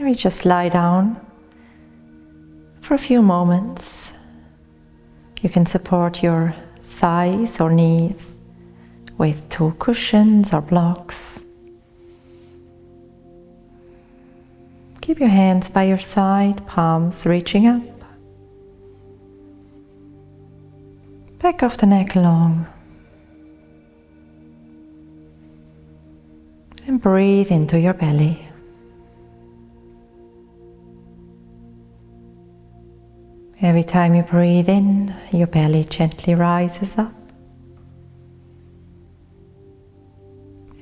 you just lie down for a few moments. You can support your thighs or knees with 2 cushions or blocks. Keep your hands by your side, palms reaching up. Back of the neck long. And breathe into your belly. Every time you breathe in, your belly gently rises up.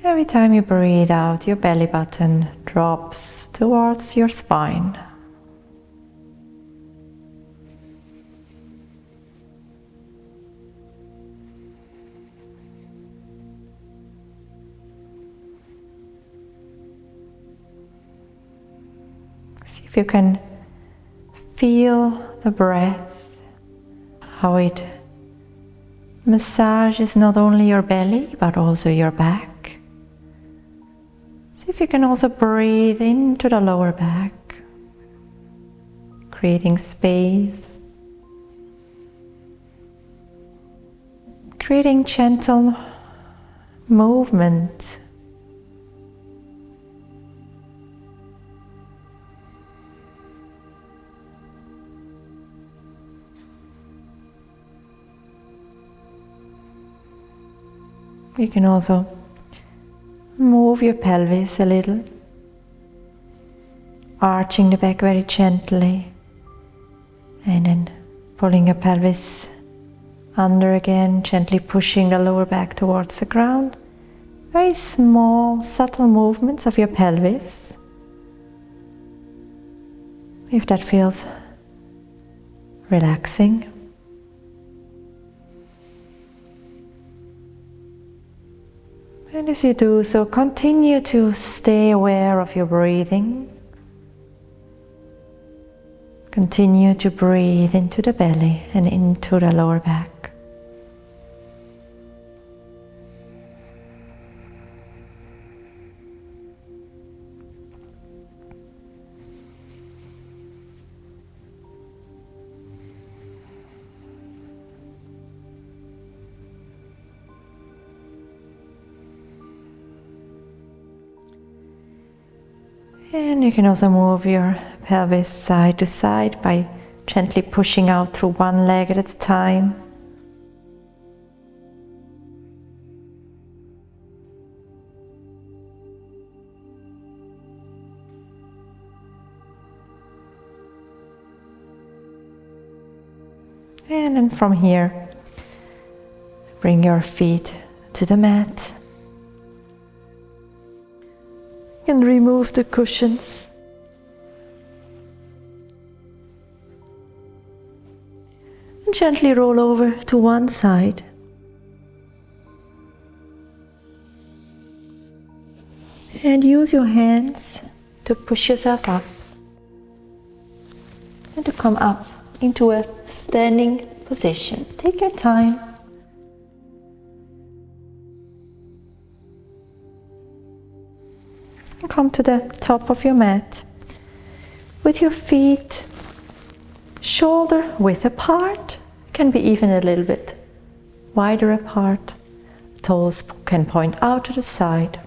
Every time you breathe out, your belly button drops towards your spine. See if you can feel the breath, how it massages not only your belly but also your back. See if you can also breathe into the lower back, creating space, creating gentle movement. You can also move your pelvis a little, arching the back very gently, and then pulling your pelvis under again, gently pushing the lower back towards the ground. Very small, subtle movements of your pelvis. If that feels relaxing. And as you do so, continue to stay aware of your breathing. Continue to breathe into the belly and into the lower back. And you can also move your pelvis side to side by gently pushing out through one leg at a time. And then from here, bring your feet to the mat. And remove the cushions. And gently roll over to one side. And use your hands to push yourself up. And to come up into a standing position. Take your time. Come to the top of your mat with your feet shoulder width apart, can be even a little bit wider apart. Toes can point out to the side.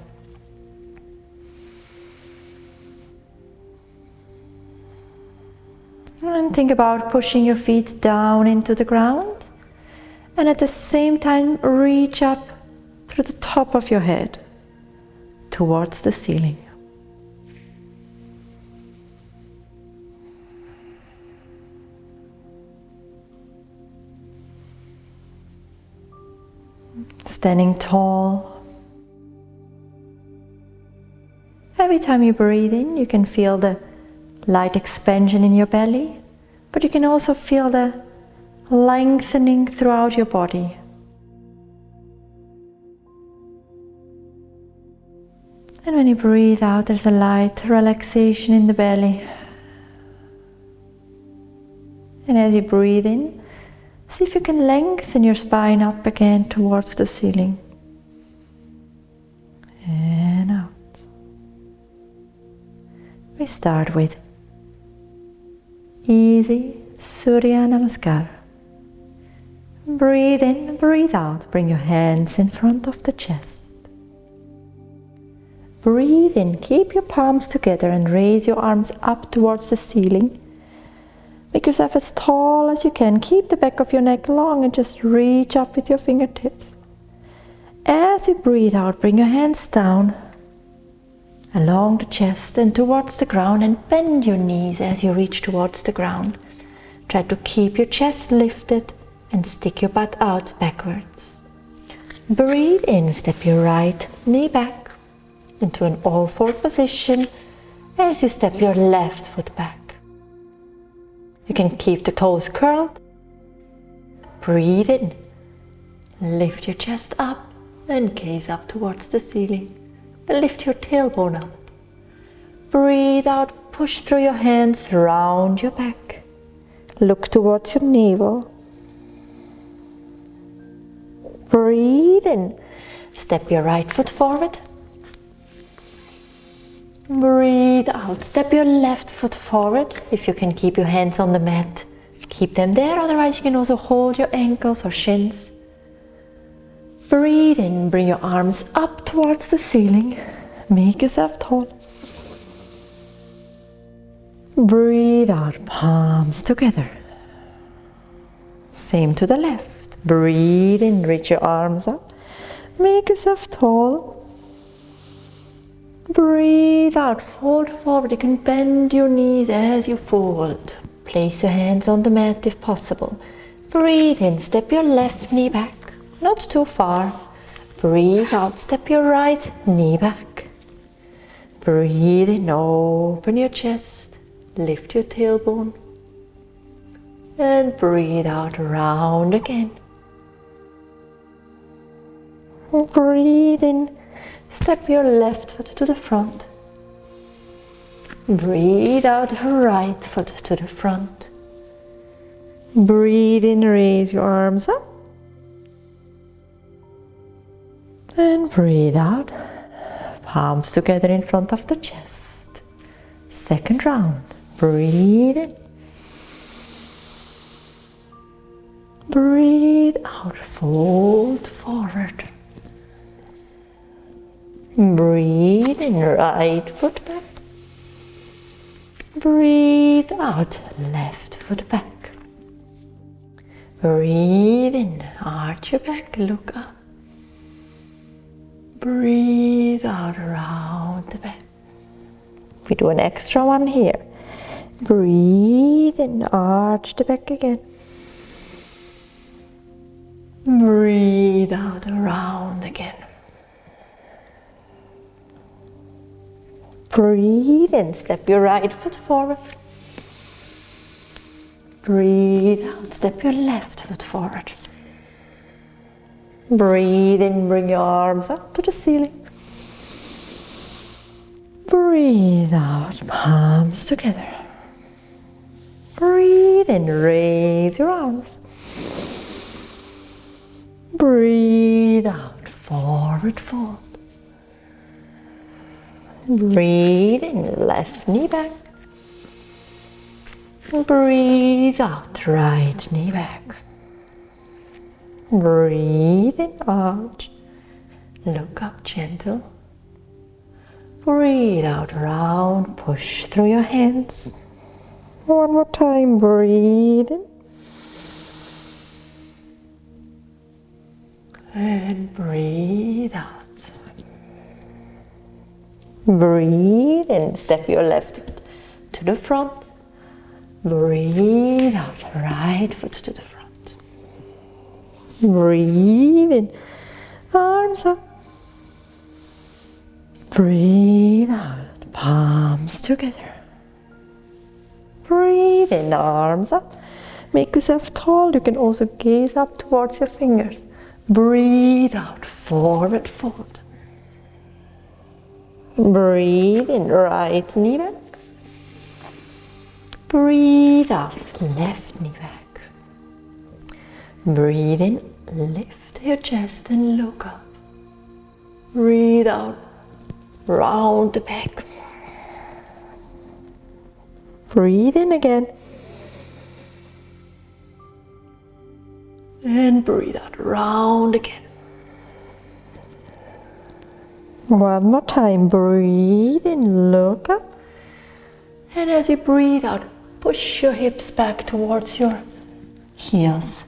And think about pushing your feet down into the ground and at the same time reach up through the top of your head towards the ceiling. Standing tall. Every time you breathe in, you can feel the light expansion in your belly, but you can also feel the lengthening throughout your body. And when you breathe out, there's a light relaxation in the belly. And as you breathe in, see if you can lengthen your spine up again towards the ceiling. And out. Very start with easy Surya Namaskar. Breathe in, breathe out. Bring your hands in front of the chest. Breathe in, keep your palms together and raise your arms up towards the ceiling. Make yourself as tall as you can. Keep the back of your neck long and just reach up with your fingertips. As you breathe out, bring your hands down along the chest and towards the ground, and bend your knees as you reach towards the ground. Try to keep your chest lifted and stick your butt out backwards. Breathe in, step your right knee back into an all-four position as you step your left foot back. You can keep the toes curled. Breathe in, lift your chest up and gaze up towards the ceiling. Lift your tailbone up. Breathe out, push through your hands round your back. Look towards your navel. Breathe in, step your right foot forward. Breathe out, step your left foot forward. If you can keep your hands on the mat, keep them there. Otherwise you can also hold your ankles or shins. Breathe in, bring your arms up towards the ceiling. Make yourself tall. Breathe out, palms together. Same to the left. Breathe in, reach your arms up. Make yourself tall. Breathe out, fold forward. You can bend your knees as you fold. Place your hands on the mat if possible. Breathe in, step your left knee back. Not too far. Breathe out, step your right knee back. Breathe in, open your chest, lift your tailbone. And breathe out, round again. Breathe in, step your left foot to the front. Breathe out, right foot to the front. Breathe in, raise your arms up. And breathe out, palms together in front of the chest. Second round. Breathe in. Breathe out, fold forward. Breathe in, right foot back. Breathe out, left foot back. Breathe in, arch your back, look up. Breathe out around the back. We do an extra one here. Breathe in, arch the back again. Breathe out around again. Breathe in, step your right foot forward. Breathe out, step your left foot forward. Breathe in, bring your arms up to the ceiling. Breathe out, palms together. Breathe in, raise your arms. Breathe out, forward fold. Breathe in, left knee back. Breathe out, right knee back. Breathe in, arch. Look up, gentle. Breathe out, round. Push through your hands. One more time. Breathe in. And breathe out. Breathe in. Step your left foot to the front. Breathe out, right foot to the front. Breathe in, arms up. Breathe out, palms together. Breathe in, arms up. Make yourself tall. You can also gaze up towards your fingers. Breathe out, forward fold. Breathe in, right knee back. Breathe out, left knee back. Breathe in, lift your chest and look up. Breathe out, round the back. Breathe in again. And breathe out, round again. One more time, breathe in, look up. And as you breathe out, push your hips back towards your heels.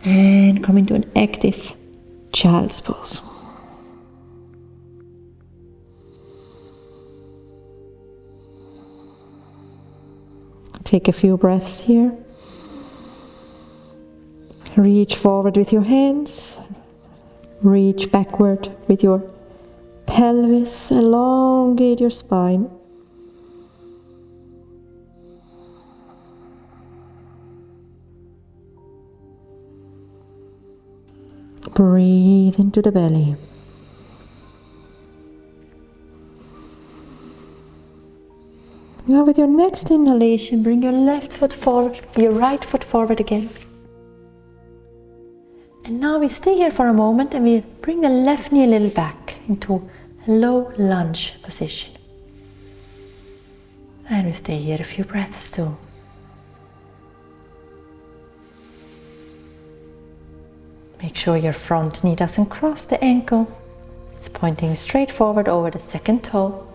And come into an active child's pose. Take a few breaths here. Reach forward with your hands. Reach backward with your pelvis. Elongate your spine. Breathe into the belly. Now with your next inhalation, bring your left foot forward, your right foot forward again. And now we stay here for a moment and we bring the left knee a little back into a low lunge position. And we stay here a few breaths too. Make sure your front knee doesn't cross the ankle. It's pointing straight forward over the second toe.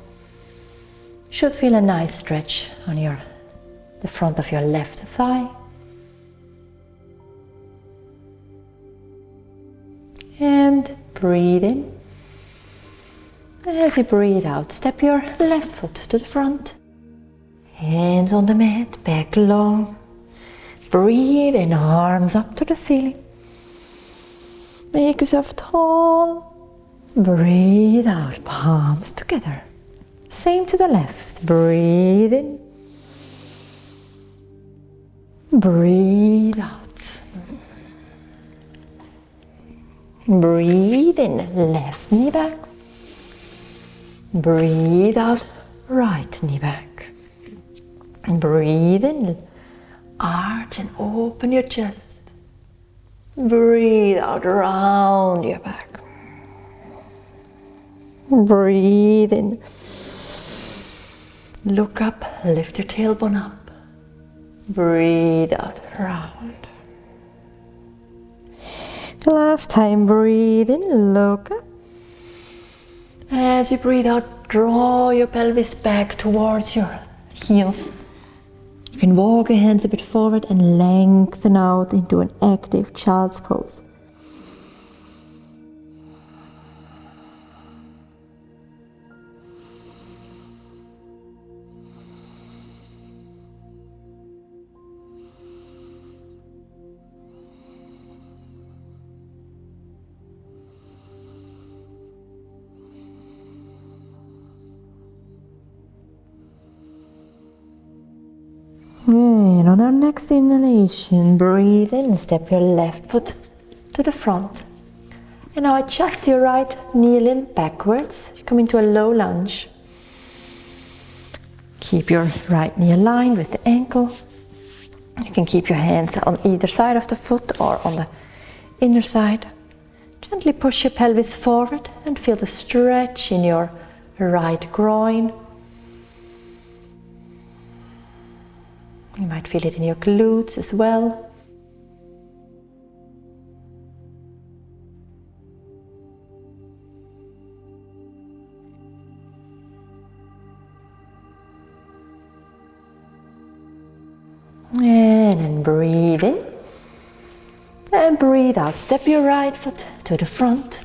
Should feel a nice stretch on the front of your left thigh. And breathe in. As you breathe out, step your left foot to the front. Hands on the mat, back long. Breathe in, arms up to the ceiling. Make yourself tall. Breathe out, palms together. Same to the left. Breathe in. Breathe out. Breathe in, left knee back. Breathe out, right knee back. And breathe in, arch and open your chest. Breathe out, round your back. Breathe in. Look up, lift your tailbone up. Breathe out, round. Last time, breathe in, look up. As you breathe out, draw your pelvis back towards your heels. You can walk your hands a bit forward and lengthen out into an active child's pose. And on our next inhalation, breathe in, step your left foot to the front. And now adjust your right knee a little backwards. You come into a low lunge. Keep your right knee aligned with the ankle. You can keep your hands on either side of the foot or on the inner side. Gently push your pelvis forward and feel the stretch in your right groin. You might feel it in your glutes as well. And then breathe in. And breathe out. Step your right foot to the front.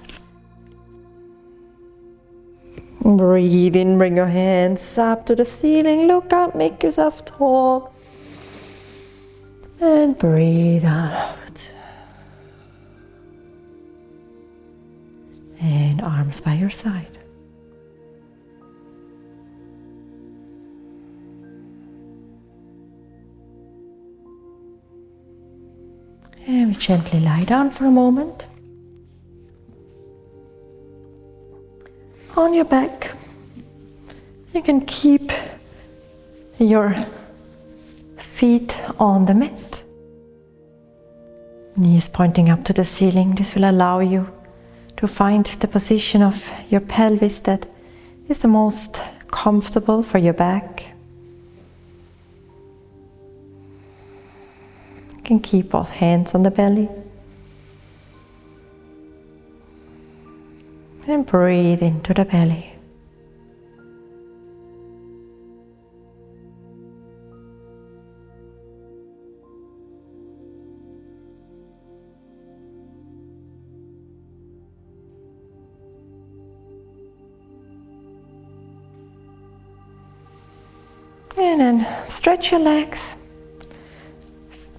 Breathe in, bring your hands up to the ceiling. Look up, make yourself tall. And breathe out. And arms by your side. And we gently lie down for a moment. On your back. You can keep your feet on the mat. Knees pointing up to the ceiling. This will allow you to find the position of your pelvis that is the most comfortable for your back. You can keep both hands on the belly. And breathe into the belly. And then stretch your legs.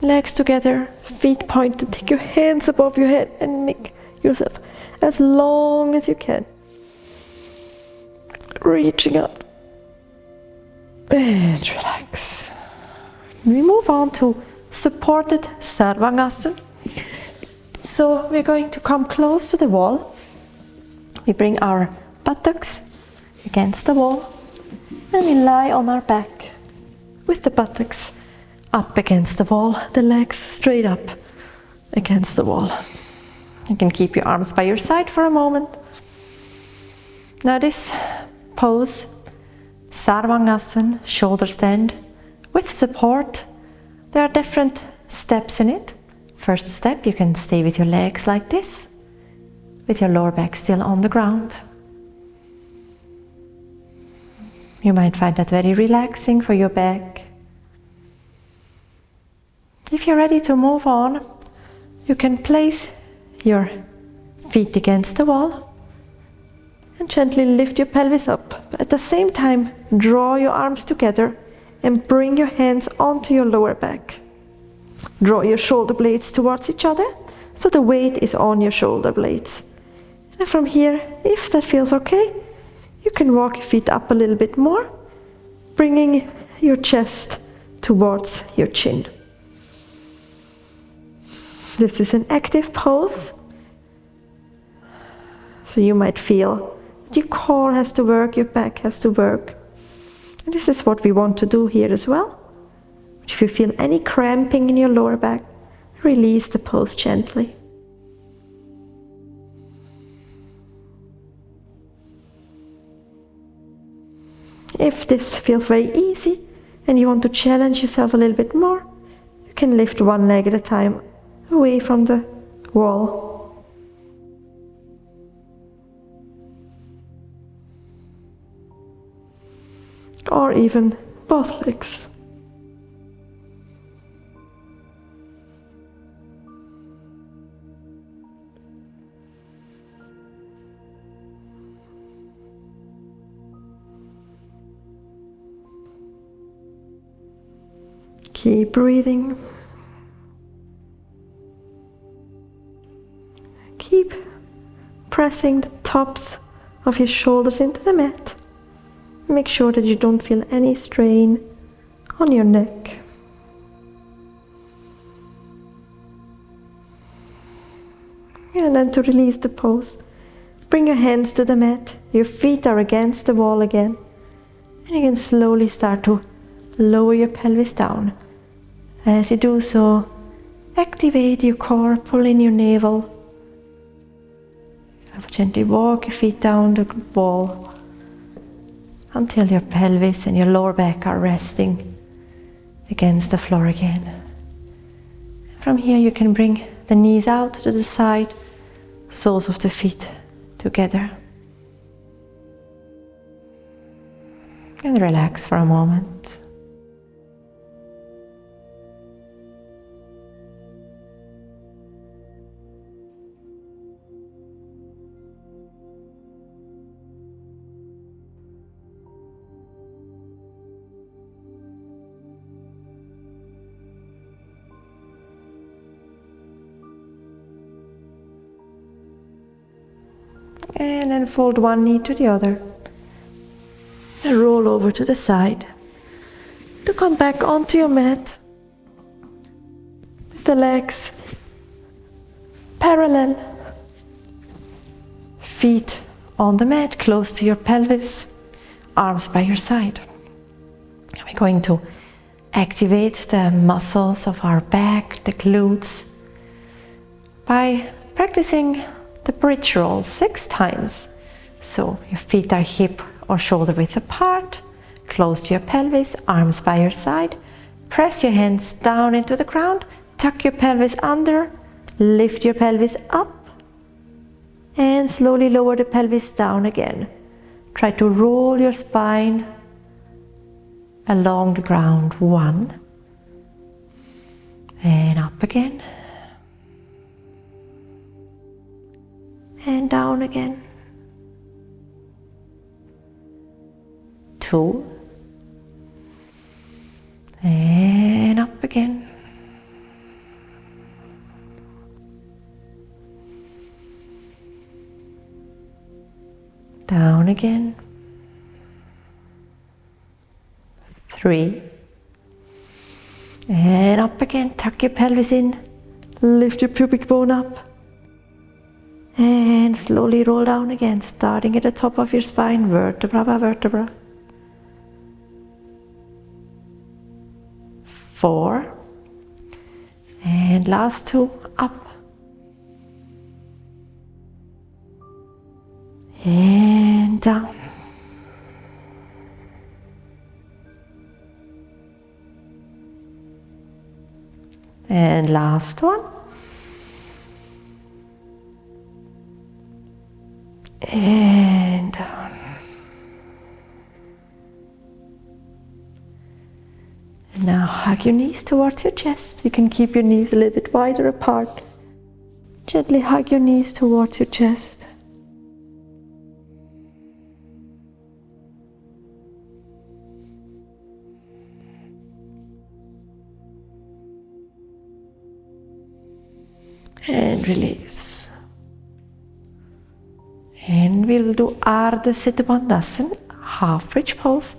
Legs together, feet pointed. Take your hands above your head and make yourself as long as you can. Reaching up. And relax. We move on to supported Sarvangasana. So we're going to come close to the wall. We bring our buttocks against the wall. And we lie on our back with the buttocks up against the wall, the legs straight up against the wall. You can keep your arms by your side for a moment. Now this pose, Sarvangasana, shoulder stand with support. There are different steps in it. First step, you can stay with your legs like this, with your lower back still on the ground. You might find that very relaxing for your back. If you're ready to move on, you can place your feet against the wall and gently lift your pelvis up. But at the same time, draw your arms together and bring your hands onto your lower back. Draw your shoulder blades towards each other so the weight is on your shoulder blades. And from here, if that feels okay, you can walk your feet up a little bit more, bringing your chest towards your chin. This is an active pose, so you might feel that your core has to work, your back has to work. And this is what we want to do here as well. If you feel any cramping in your lower back, release the pose gently. If this feels very easy and you want to challenge yourself a little bit more, you can lift one leg at a time away from the wall. Or even both legs. Keep breathing. Keep pressing the tops of your shoulders into the mat. Make sure that you don't feel any strain on your neck. And then to release the pose, bring your hands to the mat. Your feet are against the wall again. And you can slowly start to lower your pelvis down. As you do so, activate your core, pull in your navel. Gently walk your feet down the wall until your pelvis and your lower back are resting against the floor again. From here you can bring the knees out to the side, soles of the feet together. And relax for a moment. And then fold one knee to the other and roll over to the side to come back onto your mat with the legs parallel, feet on the mat close to your pelvis, arms by your side. We're going to activate the muscles of our back, the glutes, by practicing the bridge roll 6 times. So your feet are hip or shoulder width apart, close to your pelvis, arms by your side. Press your hands down into the ground, tuck your pelvis under, lift your pelvis up, and slowly lower the pelvis down again. Try to roll your spine along the ground. 1. And up again. And down again. 2. And up again. Down again. 3. And up again. Tuck your pelvis in. Lift your pubic bone up. And slowly roll down again, starting at the top of your spine, vertebra by vertebra. 4. And last 2, up. And down. And last one. And down. And now hug your knees towards your chest. You can keep your knees a little bit wider apart. Gently hug your knees towards your chest. And release. And we'll do Ardha Siddha Bandhasan, half bridge pose.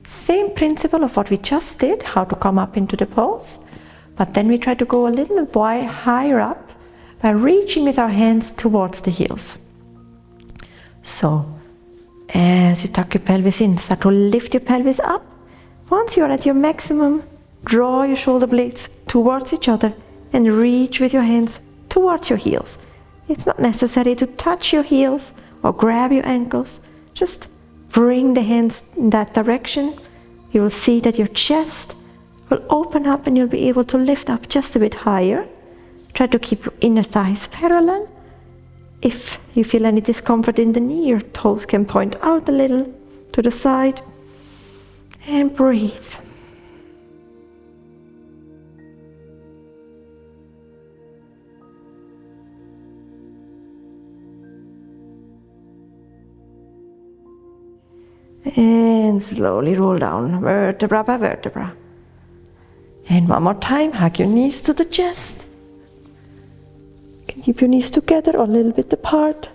Same principle of what we just did, how to come up into the pose. But then we try to go a little higher up by reaching with our hands towards the heels. So, as you tuck your pelvis in, start to lift your pelvis up. Once you are at your maximum, draw your shoulder blades towards each other and reach with your hands towards your heels. It's not necessary to touch your heels or grab your ankles. Just bring the hands in that direction. You will see that your chest will open up and you'll be able to lift up just a bit higher. Try to keep your inner thighs parallel. If you feel any discomfort in the knee, your toes can point out a little to the side. And breathe. And slowly roll down, vertebra by vertebra. And one more time, hug your knees to the chest. You can keep your knees together or a little bit apart.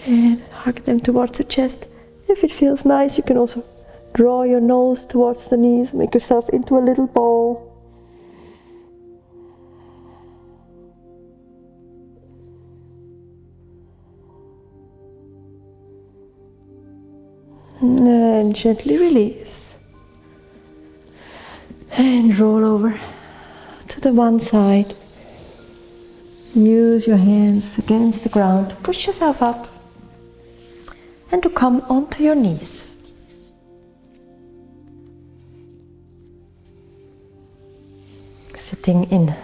And hug them towards the chest. If it feels nice, you can also draw your nose towards the knees, make yourself into a little ball. And gently release. And roll over to the one side. Use your hands against the ground to push yourself up and to come onto your knees. Sitting in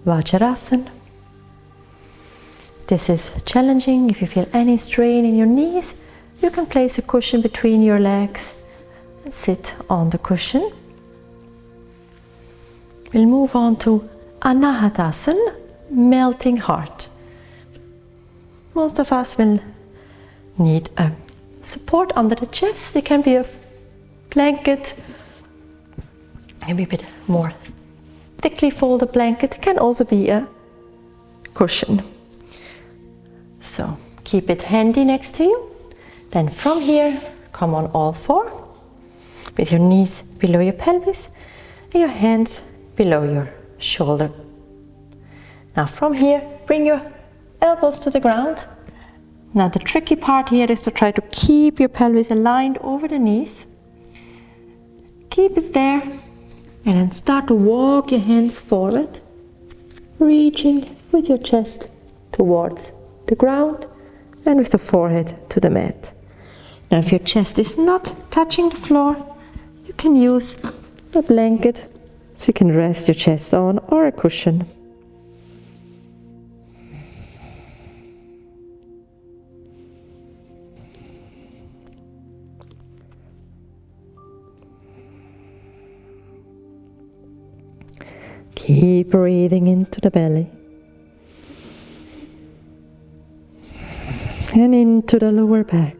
Vajrasana. This is challenging. If you feel any strain in your knees, you can place a cushion between your legs and sit on the cushion. We'll move on to Anahatasana, melting heart. Most of us will need a support under the chest. It can be a blanket, maybe a bit more thickly folded blanket. It can also be a cushion. So keep it handy next to you. Then from here, come on all four, with your knees below your pelvis and your hands below your shoulder. Now from here, bring your elbows to the ground. Now the tricky part here is to try to keep your pelvis aligned over the knees. Keep it there and then start to walk your hands forward, reaching with your chest towards the ground and with the forehead to the mat. Now if your chest is not touching the floor, you can use a blanket So you can rest your chest on or a cushion. Keep breathing into the belly and into the lower back.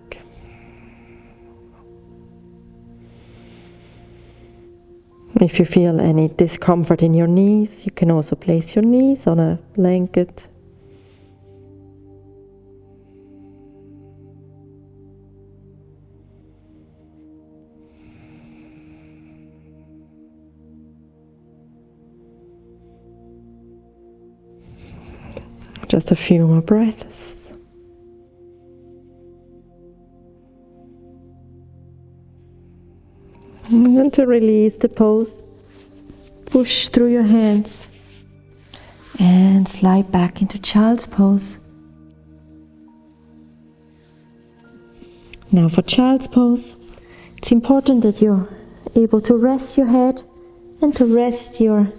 If you feel any discomfort in your knees, you can also place your knees on a blanket. Just a few more breaths. And then to release the pose, push through your hands and slide back into child's pose. Now for child's pose, it's important that you're able to rest your head and to rest your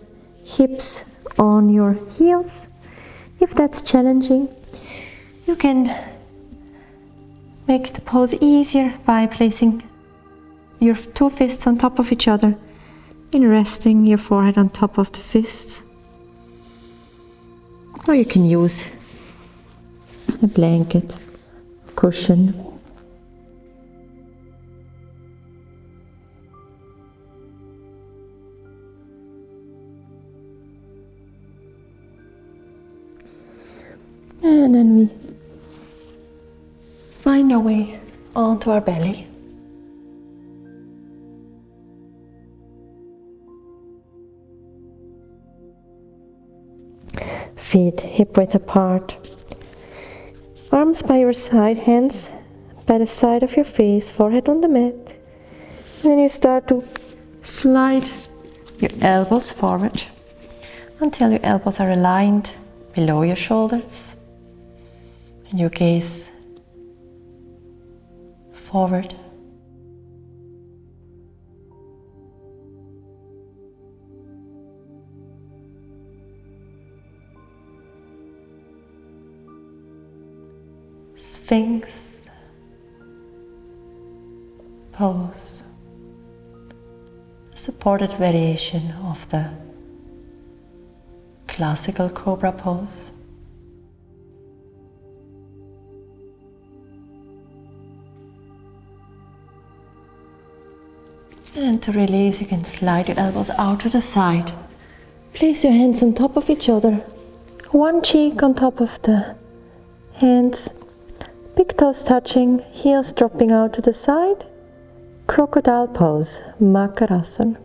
hips on your heels. If that's challenging, you can make the pose easier by placing your two fists on top of each other and resting your forehead on top of the fists. Or you can use a blanket, cushion. And then we find our way onto our belly. Feet hip width apart. Arms by your side, hands by the side of your face, forehead on the mat. And then you start to slide your elbows forward until your elbows are aligned below your shoulders. And your gaze forward. Sphinx pose, a supported variation of the classical cobra pose. And to release, you can slide your elbows out to the side. Place your hands on top of each other. One cheek on top of the hands. Big toes touching, heels dropping out to the side. Crocodile pose, Makarasana.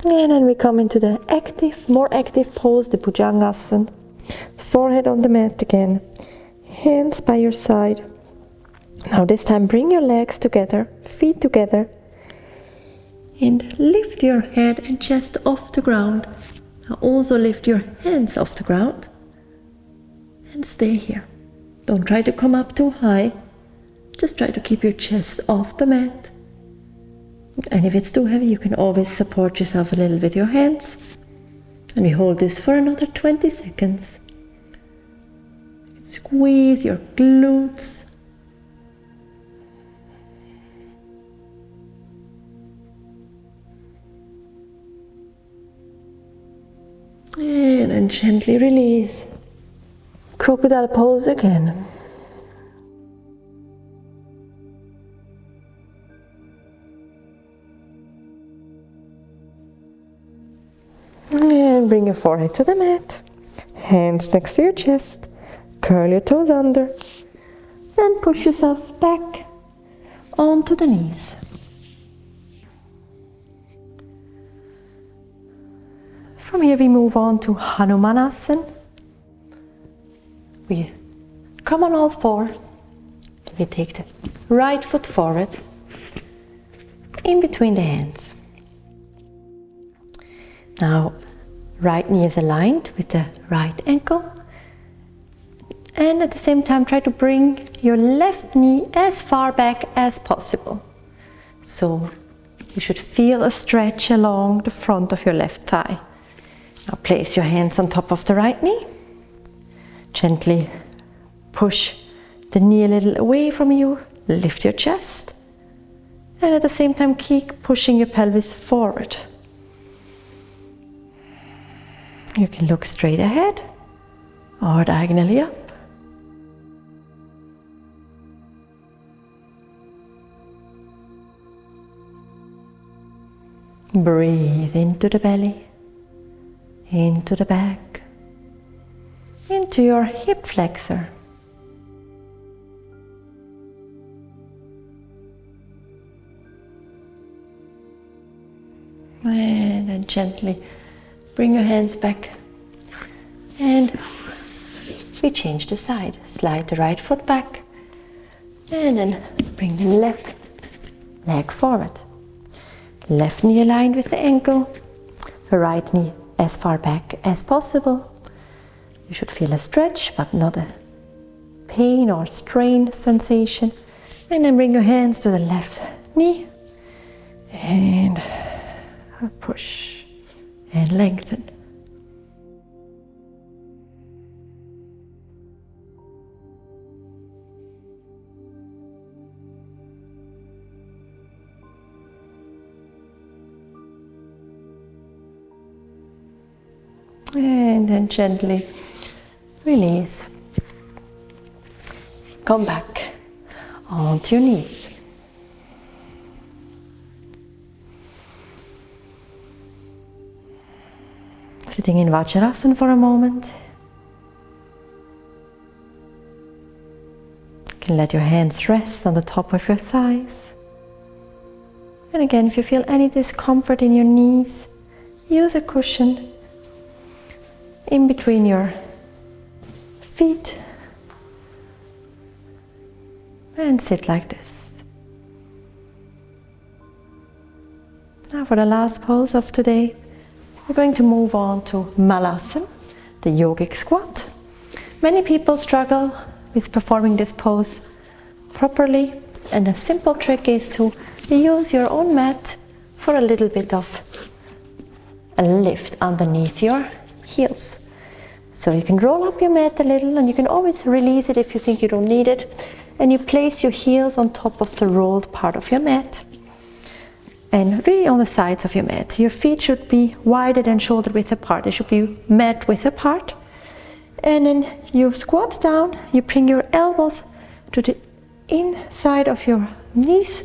And then we come into the more active pose, the Bhujangasana. Forehead on the mat again, hands by your side. Now this time bring your legs together, feet together, and lift your head and chest off the ground. Now also lift your hands off the ground and stay here. Don't try to come up too high, just try to keep your chest off the mat. And if it's too heavy, you can always support yourself a little with your hands. And we hold this for another 20 seconds. Squeeze your glutes. And then gently release. Crocodile pose again. And bring your forehead to the mat. Hands next to your chest. Curl your toes under. And push yourself back onto the knees. From here we move on to Hanumanasana. We come on all four. We take the right foot forward in between the hands. Now right knee is aligned with the right ankle And at the same time, try to bring your left knee as far back as possible. So you should feel a stretch along the front of your left thigh. Now place your hands on top of the right knee. Gently push the knee a little away from you. Lift your chest. And at the same time, keep pushing your pelvis forward. You can look straight ahead or diagonally up. Breathe into the belly, into the back, into your hip flexor. And then gently bring your hands back, and we change the side. Slide the right foot back, and then bring the left leg forward. Left knee aligned with the ankle, the right knee as far back as possible. You should feel a stretch, but not a pain or strain sensation. And then bring your hands to the left knee, and push and lengthen. And then gently release. Come back onto your knees. Sitting in Vajrasana for a moment. You can let your hands rest on the top of your thighs. And again, if you feel any discomfort in your knees, use a cushion in between your feet and sit like this. Now for the last pose of today, we're going to move on to Malasana, the yogic squat. Many people struggle with performing this pose properly, and a simple trick is to use your own mat for a little bit of a lift underneath your heels. So you can roll up your mat a little, and you can always release it if you think you don't need it, and you place your heels on top of the rolled part of your mat and really on the sides of your mat. Your feet should be wider than shoulder width apart. They should be mat width apart. And then you squat down, you bring your elbows to the inside of your knees,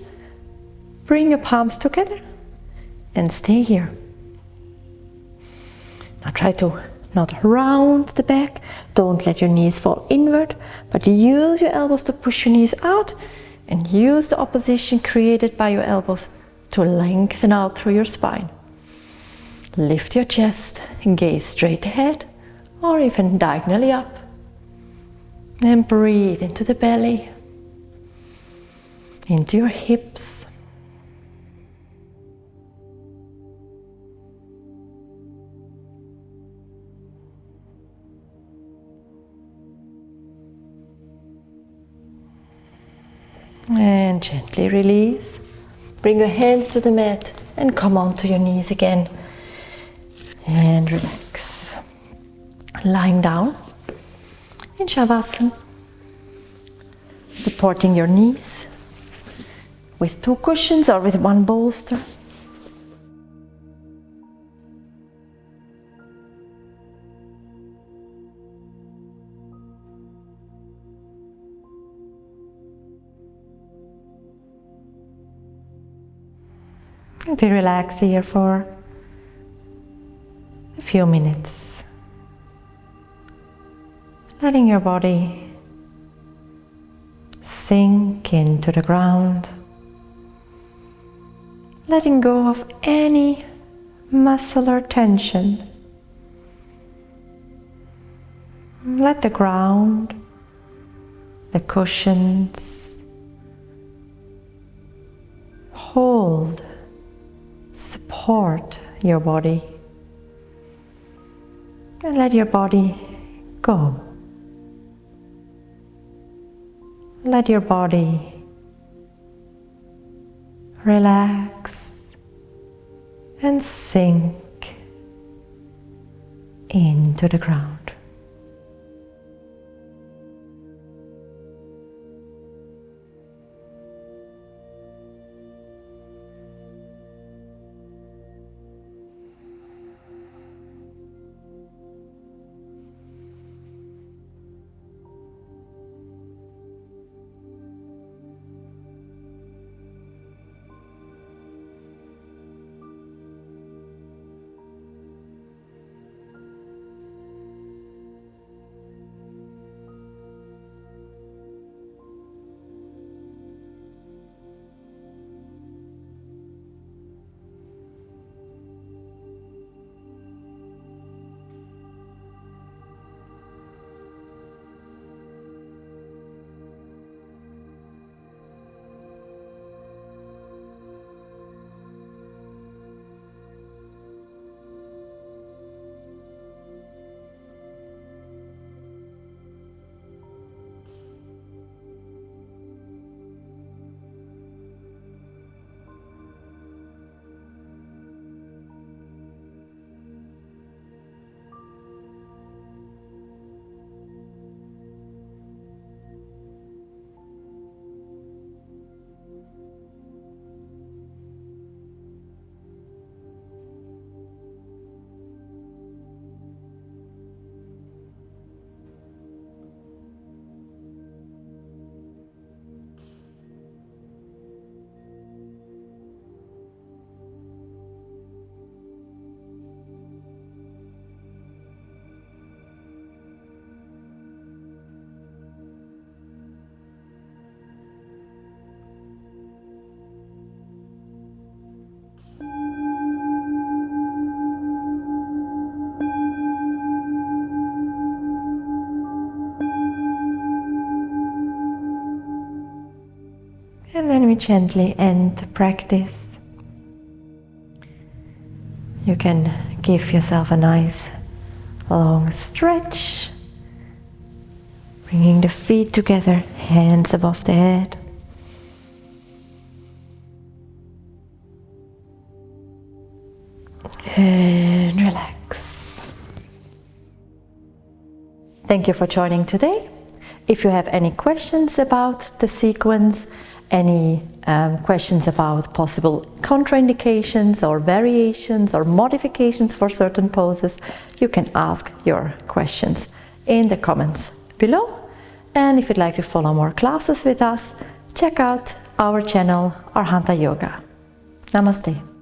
bring your palms together and stay here. Now try to not round the back, don't let your knees fall inward, but use your elbows to push your knees out, and use the opposition created by your elbows to lengthen out through your spine. Lift your chest and gaze straight ahead or even diagonally up. And breathe into the belly, into your hips. And gently release. Bring your hands to the mat and come onto your knees again. And relax. Lying down in Shavasana, supporting your knees with 2 cushions or with 1 bolster. And we relax here for a few minutes, letting your body sink into the ground, letting go of any muscular tension. Let the ground, the cushions hold, support your body, and let your body go. let your body relax and sink into the ground. And then we gently end the practice. You can give yourself a nice long stretch, bringing the feet together, hands above the head. And relax. Thank you for joining today. If you have any questions about the sequence, any questions about possible contraindications or variations or modifications for certain poses, you can ask your questions in the comments below. And if you'd like to follow more classes with us, check out our channel Arhanta Yoga. Namaste.